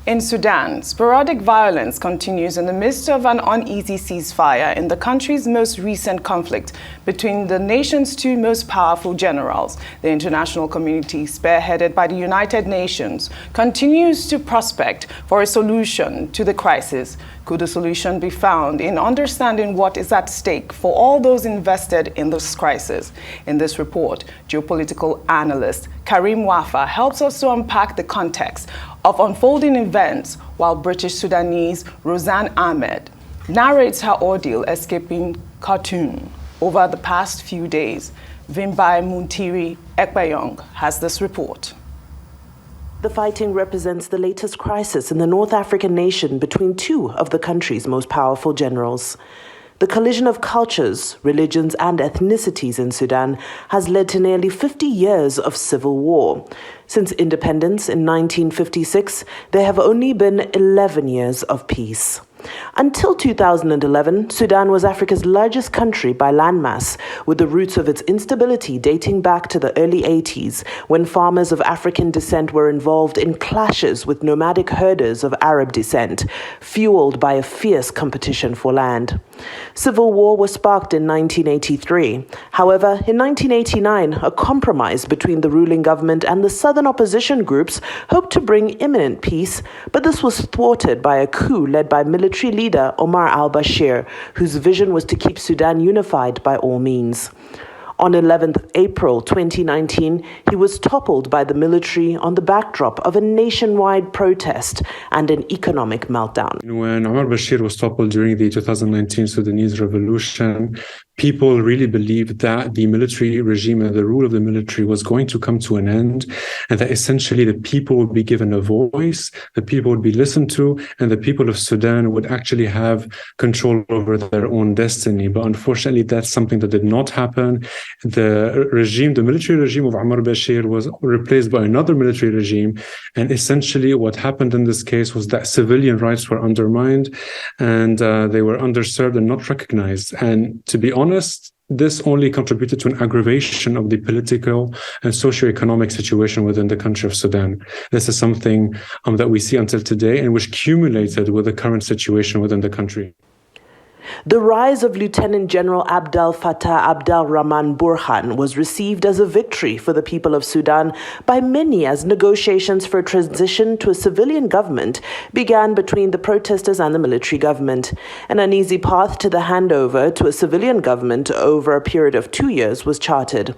In Sudan, sporadic violence continues in the midst of an uneasy ceasefire in the country's most recent conflict between the nation's two most powerful generals. The international community, spearheaded by the United Nations, continues to prospect for a solution to the crisis. Could a solution be found in understanding what is at stake for all those invested in this crisis? In this report, geopolitical analyst Karim Wafa helps us to unpack the context of unfolding events, while British Sudanese Rosanne Ahmed narrates her ordeal escaping Khartoum over the past few days. Vimbai Muntiri Ekbayong has this report. The fighting represents the latest crisis in the North African nation between two of the country's most powerful generals. The collision of cultures, religions, and ethnicities in Sudan has led to nearly 50 years of civil war. Since independence in 1956, there have only been 11 years of peace. Until 2011, Sudan was Africa's largest country by landmass, with the roots of its instability dating back to the early 80s, when farmers of African descent were involved in clashes with nomadic herders of Arab descent, fueled by a fierce competition for land. Civil war was sparked in 1983. However, in 1989, a compromise between the ruling government and the southern opposition groups hoped to bring imminent peace, but this was thwarted by a coup led by military leader Omar al-Bashir, whose vision was to keep Sudan unified by all means. On 11th April 2019, he was toppled by the military on the backdrop of a nationwide protest and an economic meltdown. When Omar Bashir was toppled during the 2019 Sudanese revolution, people really believed that the military regime and the rule of the military was going to come to an end, and that essentially the people would be given a voice, the people would be listened to, and the people of Sudan would actually have control over their own destiny. But unfortunately, that's something that did not happen. The military regime of Omar Bashir was replaced by another military regime, and essentially what happened in this case was that civilian rights were undermined, and they were underserved and not recognized. And to be honest, this only contributed to an aggravation of the political and socio-economic situation within the country of Sudan. This is something that we see until today, and which cumulated with the current situation within the country. The rise of Lieutenant General Abdel Fattah Abdel-Rahman Burhan was received as a victory for the people of Sudan by many, as negotiations for a transition to a civilian government began between the protesters and the military government. An uneasy path to the handover to a civilian government over a period of 2 years was charted.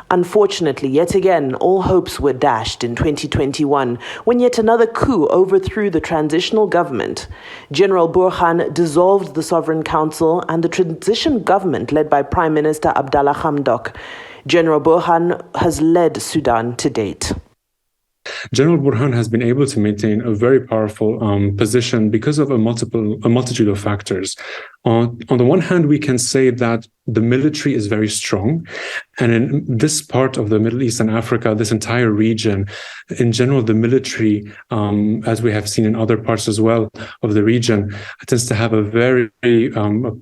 Unfortunately, yet again, all hopes were dashed in 2021 when yet another coup overthrew the transitional government. General Burhan dissolved the Sovereign Council and the transition government led by Prime Minister Abdallah Hamdok. General Burhan has led Sudan to date. General Burhan has been able to maintain a very powerful position because of a multitude of factors. On the one hand, we can say that the military is very strong. And in this part of the Middle East and Africa, this entire region, in general, the military, as we have seen in other parts as well of the region, tends to have a very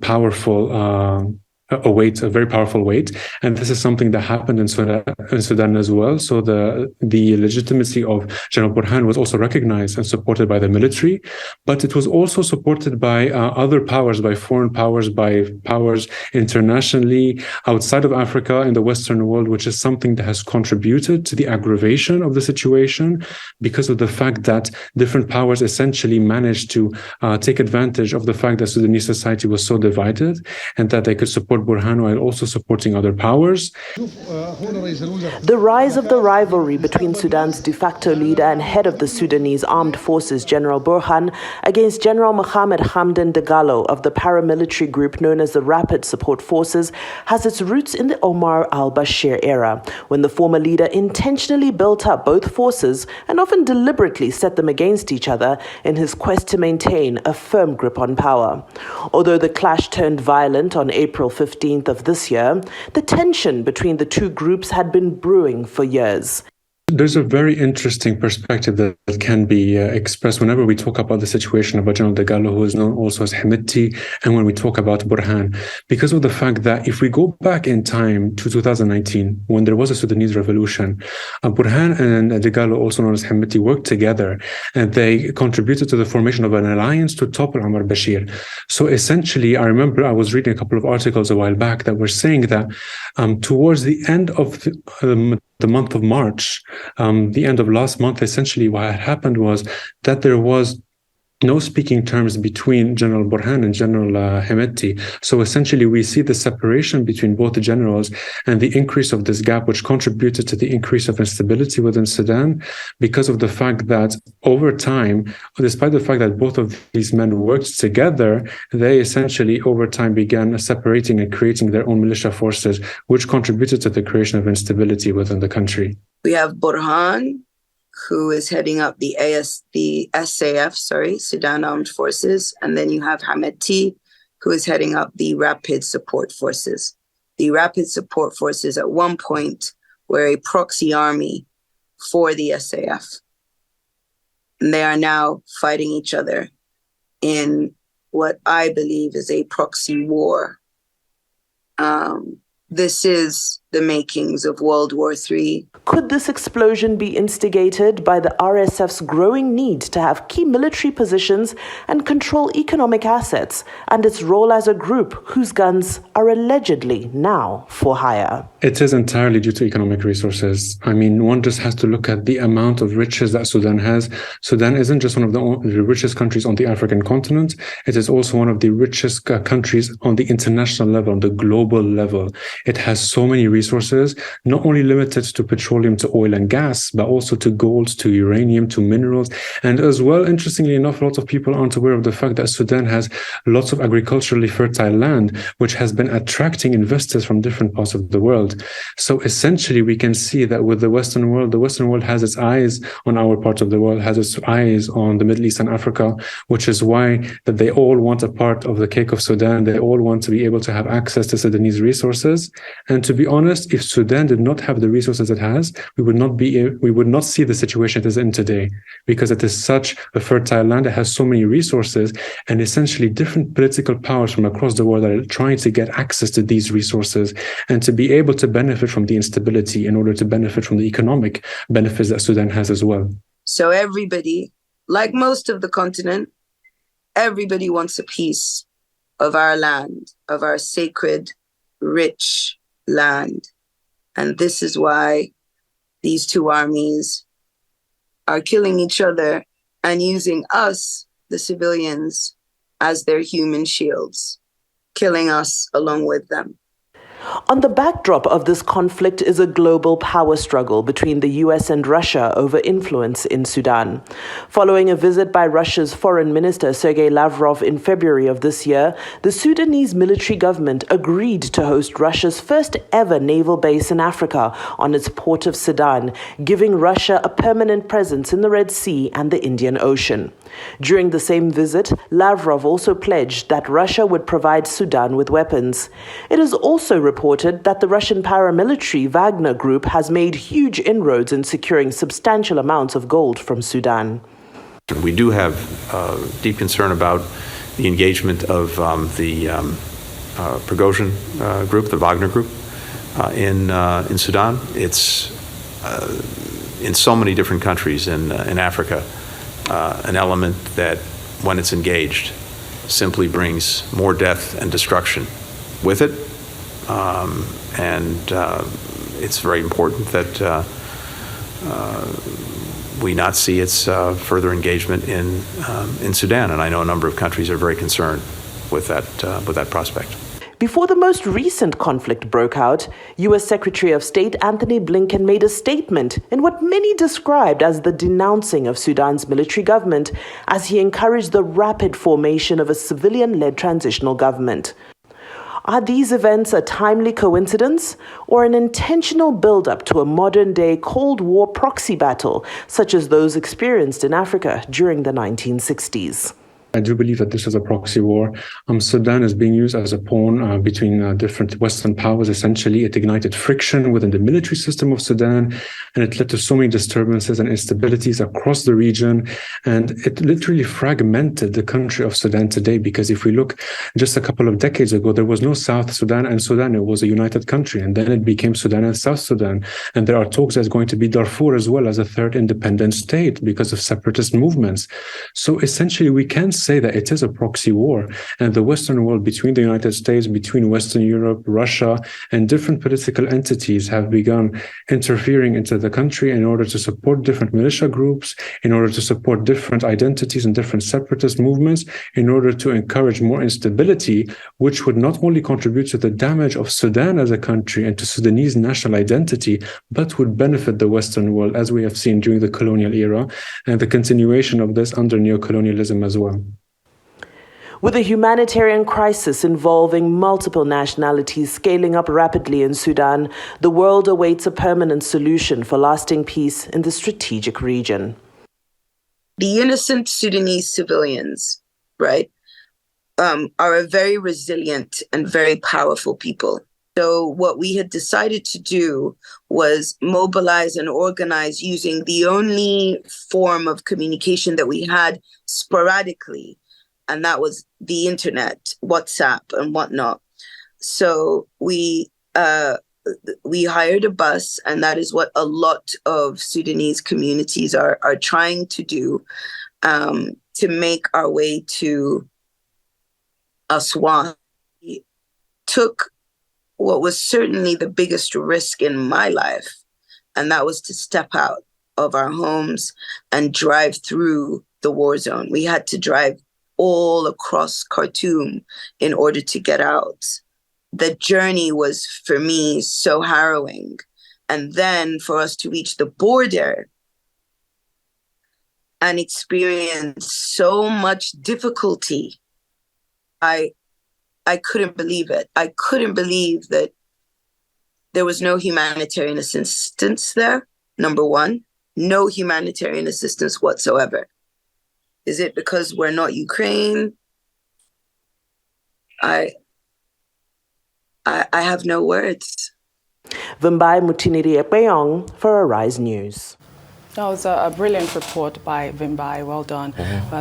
powerful a very powerful weight, and this is something that happened in Sudan as well. So the legitimacy of General Burhan was also recognized and supported by the military, but it was also supported by other powers, by foreign powers, by powers internationally outside of Africa in the Western world, which is something that has contributed to the aggravation of the situation because of the fact that different powers essentially managed to take advantage of the fact that Sudanese society was so divided, and that they could support Burhan while also supporting other powers. The rise of the rivalry between Sudan's de facto leader and head of the Sudanese Armed Forces, General Burhan, against General Mohamed Hamdan Dagalo of the paramilitary group known as the Rapid Support Forces has its roots in the Omar al-Bashir era, when the former leader intentionally built up both forces and often deliberately set them against each other in his quest to maintain a firm grip on power. Although the clash turned violent on April 15th of this year, the tension between the two groups had been brewing for years. There's a very interesting perspective that can be expressed whenever we talk about the situation about General Dagalo, who is known also as Hemeti, and when we talk about Burhan, because of the fact that if we go back in time to 2019, when there was a Sudanese revolution, Burhan and Dagalo, also known as Hemeti, worked together, and they contributed to the formation of an alliance to topple Omar Bashir. So essentially, I remember I was reading a couple of articles a while back that were saying that towards the end of the month of March, the end of last month, essentially what had happened was that there was no speaking terms between General Burhan and General Hemeti. So essentially, we see the separation between both the generals and the increase of this gap, which contributed to the increase of instability within Sudan, because of the fact that over time, despite the fact that both of these men worked together, they essentially over time began separating and creating their own militia forces, which contributed to the creation of instability within the country. We have Burhan, who is heading up the SAF, Sudan Armed Forces. And then you have Hemeti, who is heading up the Rapid Support Forces. The Rapid Support Forces at one point were a proxy army for the SAF. And they are now fighting each other in what I believe is a proxy war. This is the makings of World War III. Could this explosion be instigated by the RSF's growing need to have key military positions and control economic assets, and its role as a group whose guns are allegedly now for hire? It is entirely due to economic resources. I mean, one just has to look at the amount of riches that Sudan has. Sudan isn't just one of the richest countries on the African continent. It is also one of the richest countries on the international level, on the global level. It has so many resources, not only limited to petroleum, to oil and gas, but also to gold, to uranium, to minerals. And as well, interestingly enough, a lot of people aren't aware of the fact that Sudan has lots of agriculturally fertile land, which has been attracting investors from different parts of the world. So essentially, we can see that with the Western world has its eyes on our part of the world, has its eyes on the Middle East and Africa, which is why that they all want a part of the cake of Sudan. They all want to be able to have access to Sudanese resources. And to be honest, if Sudan did not have the resources it has, we would not see the situation it is in today, because it is such a fertile land. It has so many resources, and essentially different political powers from across the world are trying to get access to these resources and to be able to benefit from the instability in order to benefit from the economic benefits that Sudan has as well. So everybody, like most of the continent, everybody wants a piece of our land, of our sacred, rich land. And this is why these two armies are killing each other and using us, the civilians, as their human shields, killing us along with them. On the backdrop of this conflict is a global power struggle between the US and Russia over influence in Sudan. Following a visit by Russia's Foreign Minister Sergei Lavrov in February of this year, the Sudanese military government agreed to host Russia's first ever naval base in Africa on its port of Sudan, giving Russia a permanent presence in the Red Sea and the Indian Ocean. During the same visit, Lavrov also pledged that Russia would provide Sudan with weapons. It is also reported that the Russian paramilitary Wagner Group has made huge inroads in securing substantial amounts of gold from Sudan. We do have deep concern about the engagement of the Prigozhin group, the Wagner Group, in Sudan. It's in so many different countries in Africa. An element that, when it's engaged, simply brings more death and destruction with it. And it's very important that we not see its further engagement in Sudan. And I know a number of countries are very concerned with that prospect. Before the most recent conflict broke out, U.S. Secretary of State Anthony Blinken made a statement in what many described as the denouncing of Sudan's military government, as he encouraged the rapid formation of a civilian-led transitional government. Are these events a timely coincidence or an intentional build-up to a modern-day Cold War proxy battle, such as those experienced in Africa during the 1960s? I do believe that this is a proxy war. Sudan is being used as a pawn between different Western powers. Essentially, it ignited friction within the military system of Sudan, and it led to so many disturbances and instabilities across the region. And it literally fragmented the country of Sudan today, because if we look just a couple of decades ago, there was no South Sudan and Sudan. It was a united country, and then it became Sudan and South Sudan. And there are talks there's going to be Darfur as well as a third independent state because of separatist movements. So essentially, we can say that it is a proxy war, and the Western world, between the United States, between Western Europe, Russia, and different political entities, have begun interfering into the country in order to support different militia groups, in order to support different identities and different separatist movements, in order to encourage more instability, which would not only contribute to the damage of Sudan as a country and to Sudanese national identity, but would benefit the Western world, as we have seen during the colonial era, and the continuation of this under neocolonialism as well. With a humanitarian crisis involving multiple nationalities scaling up rapidly in Sudan, the world awaits a permanent solution for lasting peace in the strategic region. The innocent Sudanese civilians, right, are a very resilient and very powerful people. So what we had decided to do was mobilize and organize using the only form of communication that we had sporadically, and that was the internet, WhatsApp and whatnot. So we hired a bus, and that is what a lot of Sudanese communities are trying to do, to make our way to Aswan. We took what was certainly the biggest risk in my life, and that was to step out of our homes and drive through the war zone. We had to drive all across Khartoum in order to get out. The journey was, for me, so harrowing. And then for us to reach the border and experience so much difficulty, I couldn't believe it. I couldn't believe that there was no humanitarian assistance there, number one. No humanitarian assistance whatsoever. Is it because we're not Ukraine? I have no words. Vimbai Mutiniri Ekpeyong for Arise News. That was a brilliant report by Vimbai. Well done.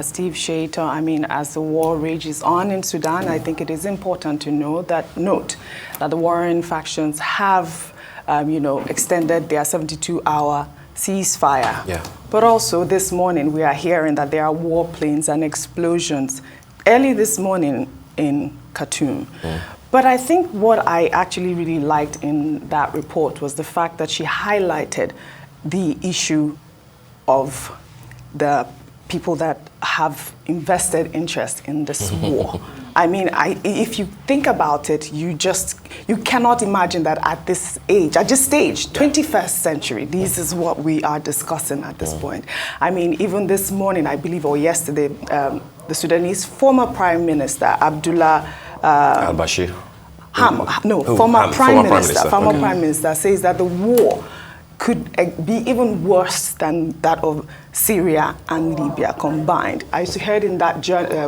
Steve Shater, I mean, as the war rages on in Sudan, I think it is important to note that the warring factions have, extended their 72-hour ceasefire. Yeah. But also this morning, we are hearing that there are warplanes and explosions early this morning in Khartoum. But I think what I actually really liked in that report was the fact that she highlighted the issue of the people that have invested interest in this war. I mean, if you think about it, you cannot imagine that at this stage, 21st century, this is what we are discussing at this point. I mean, even this morning, I believe, or yesterday, the Sudanese former Prime Minister, Abdullah al-Bashir. Former Prime Minister says that the war could be even worse than that of Syria and Libya combined. I heard in that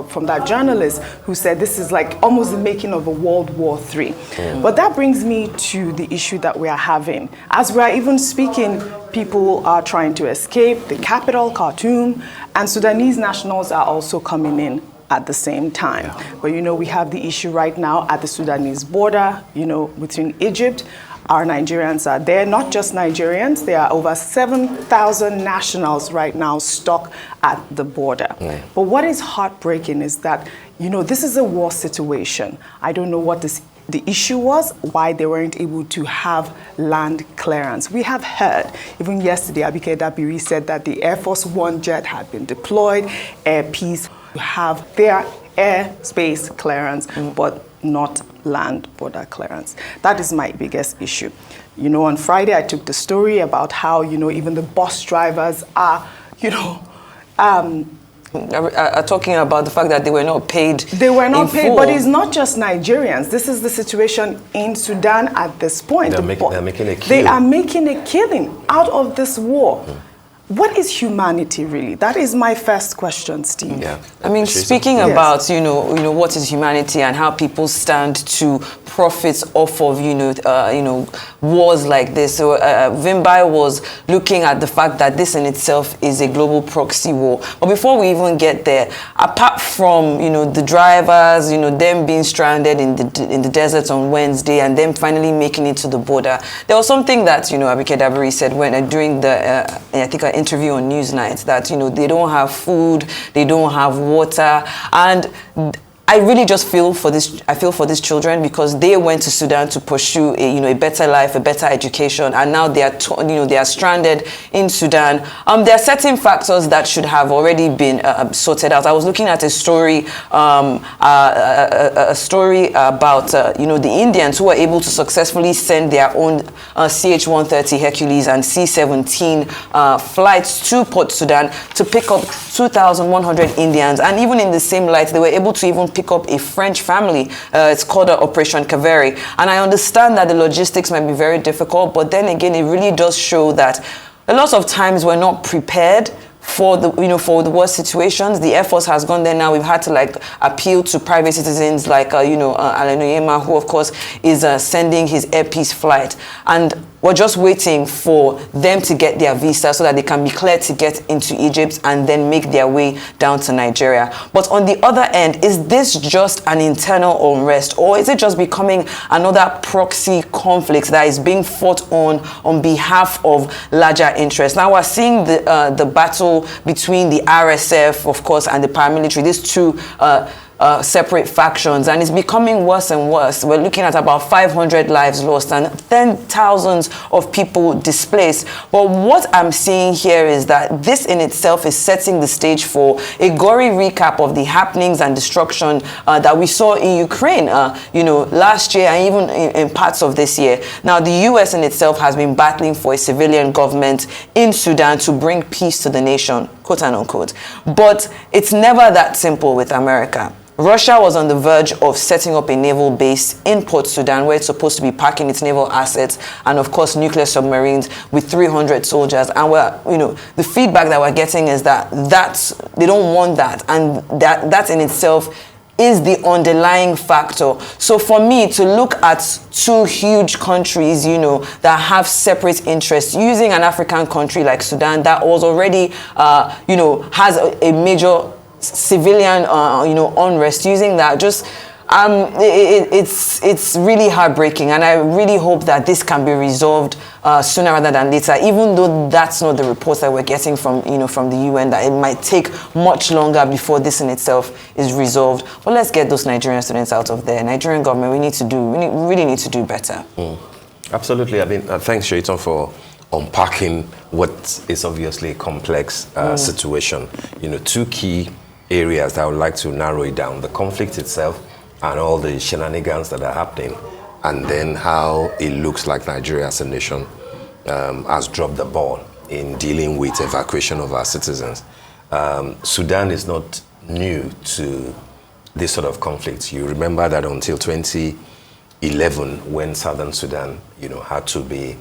from that journalist who said this is like almost the making of a World War III. But that brings me to the issue that we are having. As we are even speaking, people are trying to escape the capital, Khartoum, and Sudanese nationals are also coming in at the same time. But we have the issue right now at the Sudanese border, between Egypt. Our Nigerians are there, not just Nigerians. There are over 7,000 nationals right now stuck at the border. But what is heartbreaking is that, this is a war situation. I don't know what the issue was, why they weren't able to have land clearance. We have heard, even yesterday, Abike Dabiri said that the Air Force One jet had been deployed, Air Peace have their airspace clearance, but not land border clearance. That is my biggest issue. On Friday, I took the story about how, even the bus drivers are, talking about the fact that they were not paid. They were not paid, but it's not just Nigerians. This is the situation in Sudan at this point. They're making a killing. They are making a killing out of this war. what is humanity really? That is my first question, Steve. Yeah. I mean, speaking Yes. about, what is humanity and how people stand to profit off of, wars like this. So Vimbai was looking at the fact that this in itself is a global proxy war. But before we even get there, apart from, the drivers, them being stranded in the desert on Wednesday and them finally making it to the border, there was something that, Abike Dabiri said when during the, I think, an interview on Newsnight, that, they don't have food, they don't have water, and I really just feel for this. I feel for these children because they went to Sudan to pursue a better life, a better education, and now they are they are stranded in Sudan. There are certain factors that should have already been sorted out. I was looking at a story, about the Indians who were able to successfully send their own CH-130 Hercules and C-17 flights to Port Sudan to pick up 2,100 Indians, and even in the same light, they were able to even pick up a French family. It's called Operation Kaveri. And I understand that the logistics might be very difficult, but then again, it really does show that a lot of times we're not prepared for the worst situations. The Air Force has gone there now. We've had to appeal to private citizens like Alan Oyema, who of course is sending his Air Peace flight, and we're just waiting for them to get their visa so that they can be cleared to get into Egypt and then make their way down to Nigeria. But on the other end, is this just an internal unrest, or is it just becoming another proxy conflict that is being fought on behalf of larger interests? Now we're seeing the battle between the RSF, of course, and the paramilitary, these two separate factions, and it's becoming worse and worse. We're looking at about 500 lives lost and 10,000 of people displaced. But what I'm seeing here is that this in itself is setting the stage for a gory recap of the happenings and destruction that we saw in Ukraine, last year and even in parts of this year. Now, the US in itself has been battling for a civilian government in Sudan to bring peace to the nation, quote and unquote. But it's never that simple with America. Russia was on the verge of setting up a naval base in Port Sudan where it's supposed to be parking its naval assets and, of course, nuclear submarines with 300 soldiers. And the feedback that we're getting is that they don't want that, and that in itself is the underlying factor. So for me to look at two huge countries, that have separate interests, using an African country like Sudan that was already, has a major civilian, unrest, using that, just it's really heartbreaking, and I really hope that this can be resolved sooner rather than later. Even though that's not the reports that we're getting from the UN, that it might take much longer before this in itself is resolved. But let's get those Nigerian students out of there. Nigerian government, we really need to do better. Absolutely. I mean, thanks, Shaitan, for unpacking what is obviously a complex situation. Two key areas that I would like to narrow it down: the conflict itself and all the shenanigans that are happening, and then how it looks like Nigeria as a nation has dropped the ball in dealing with evacuation of our citizens. Sudan is not new to this sort of conflict. You remember that until 2011, when Southern Sudan, had to be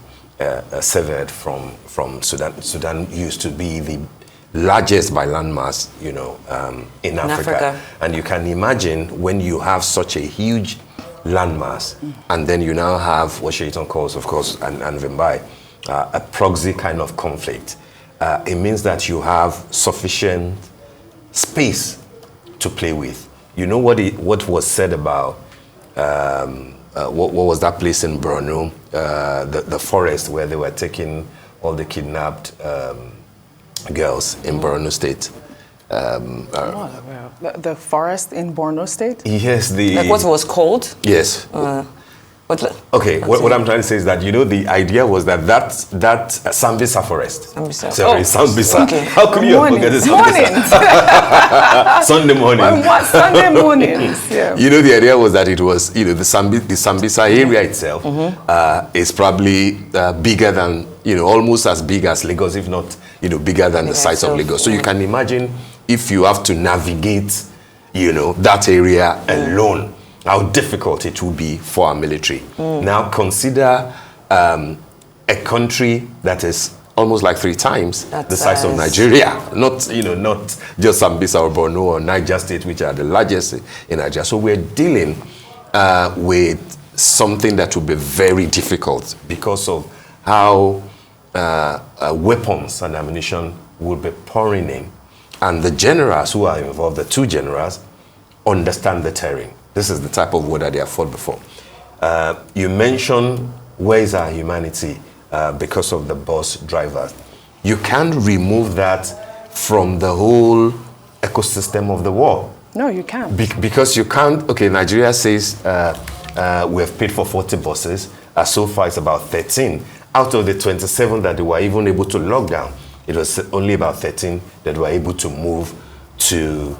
severed from Sudan. Sudan used to be the largest by landmass, in Africa. And you can imagine when you have such a huge landmass, and then you now have what Shaitan calls, of course, and Vimbai, a proxy kind of conflict. It means that you have sufficient space to play with. What was said about what was that place in Borno, the forest where they were taking all the kidnapped girls in Borno State. The forest in Borno State? Yes, like what was called? Yes. What I'm trying to say is that the idea was that Sambisa forest. Sambisa. Okay. How could you forget this? Sunday morning. Sunday mornings. Yeah. The idea was that it was the Sambisa area itself is probably bigger than almost as big as Lagos, if not bigger than the size of Lagos. So you can imagine if you have to navigate that area alone, how difficult it will be for our military. Now consider a country that is almost like 3 times the size of Nigeria. Not, not just Sambisa or Borno or Niger State, which are the largest in Nigeria. So we're dealing with something that will be very difficult because of how weapons and ammunition will be pouring in. And the generals who are involved, the 2 generals, understand the terrain. This is the type of war that they have fought before. You mentioned, where is our humanity because of the bus drivers? You can't remove that from the whole ecosystem of the war. No, you can't. Because you can't, okay, Nigeria says we have paid for 40 buses. So far it's about 13. Out of the 27 that they were even able to lock down, it was only about 13 that were able to move to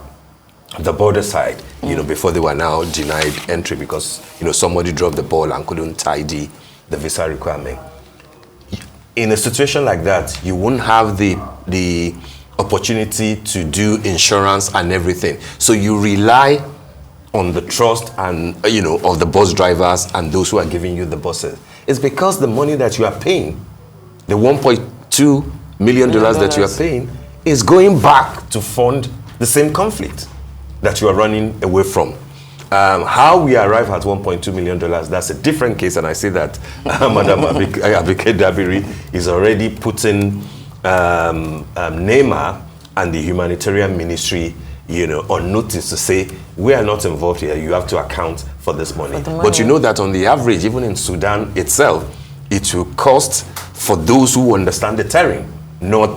the border side, before they were now denied entry because, somebody dropped the ball and couldn't tidy the visa requirement. In a situation like that, you won't have the opportunity to do insurance and everything. So you rely on the trust and, of the bus drivers and those who are giving you the buses. It's because the money that you are paying, the $1.2 million that you are paying, is going back to fund the same conflict that you are running away from. How we arrive at $1.2 million, that's a different case, and I say that Madam Abike Dabiri is already putting NEMA and the Humanitarian Ministry, on notice to say, we are not involved here, you have to account for this money. But you know that on the average, even in Sudan itself, it will cost for those who understand the terrain, not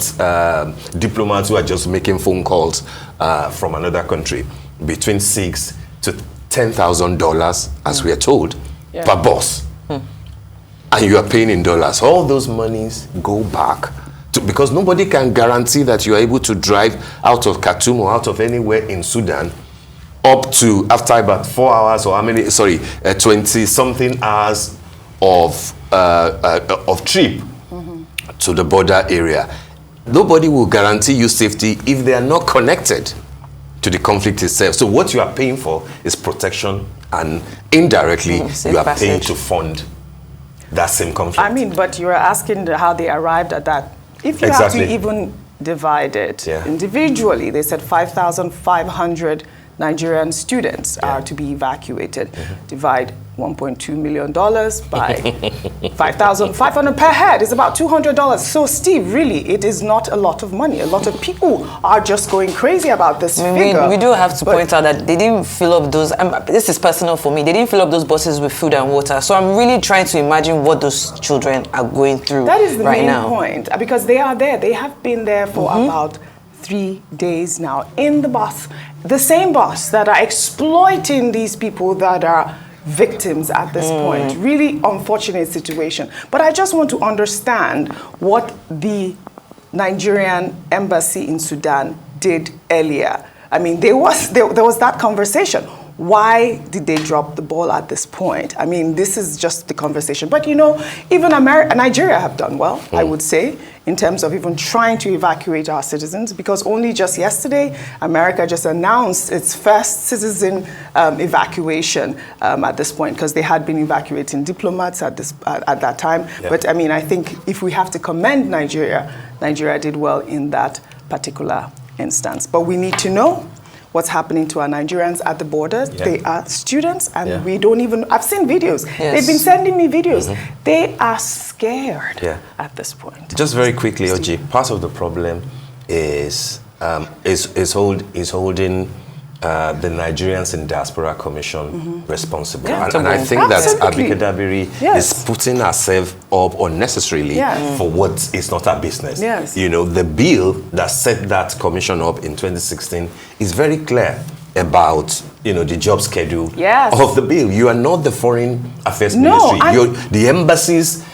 diplomats who are just making phone calls from another country, between $6,000 to $10,000, as we are told, per bus. And you are paying in dollars. All those monies go back to, because nobody can guarantee that you are able to drive out of Khartoum or out of anywhere in Sudan up to, after about 4 hours or 20-something hours of trip to the border area. Nobody will guarantee you safety if they are not connected to the conflict itself. So what you are paying for is protection, and indirectly you are paying to fund that same conflict. I mean, but you are asking how they arrived at that. If you have to even divide it individually, they said 5,500 Nigerian students are to be evacuated. Divide $1.2 million by 5,500 per head is about $200. So Steve, really, it is not a lot of money. A lot of people are just going crazy about this figure. We do have to point out that they didn't fill up those, this is personal for me, they didn't fill up those buses with food and water. So I'm really trying to imagine what those children are going through right now. That is the main point, because they are there. They have been there for about 3 days now in the bus, the same bus that are exploiting these people that are victims at this point. Really unfortunate situation. But I just want to understand what the Nigerian embassy in Sudan did earlier. I mean, there was that conversation. Why did they drop the ball at this point? I mean, this is just the conversation. But even Nigeria have done well, I would say, in terms of even trying to evacuate our citizens, because only just yesterday, America just announced its first citizen evacuation at this point, because they had been evacuating diplomats at that time. Yeah. But I mean, I think if we have to commend Nigeria, Nigeria did well in that particular instance. But we need to know what's happening to our Nigerians at the border. Yeah. They are students, and we don't even, I've seen videos. Yes. They've been sending me videos. They are scared at this point. Just very quickly, Oji, part of the problem is holding the Nigerians in Diaspora Commission responsible. Yeah, and I think that Abike Dabiri is putting herself up unnecessarily for what is not her business. Yes. The bill that set that commission up in 2016 is very clear about the job schedule of the bill. You are not the Foreign Affairs Ministry. The embassies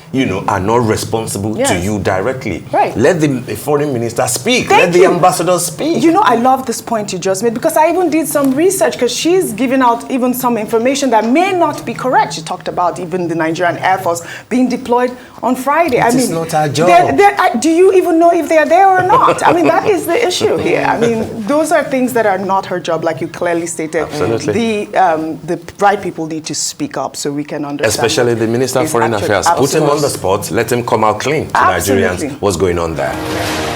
are not responsible to you directly. Right. Let the foreign minister speak. Let the ambassador speak. I love this point you just made, because I even did some research, because she's giving out even some information that may not be correct. She talked about even the Nigerian Air Force being deployed on Friday. It's not our job. Do you even know if they're there or not? I mean, that is the issue here. I mean, those are things that are not her job, like you clearly stated. Absolutely. The right people need to speak up so we can understand. Especially the Minister of Foreign Affairs. Put him on the spot, let him come out clean to Absolutely. Nigerians what's going on there.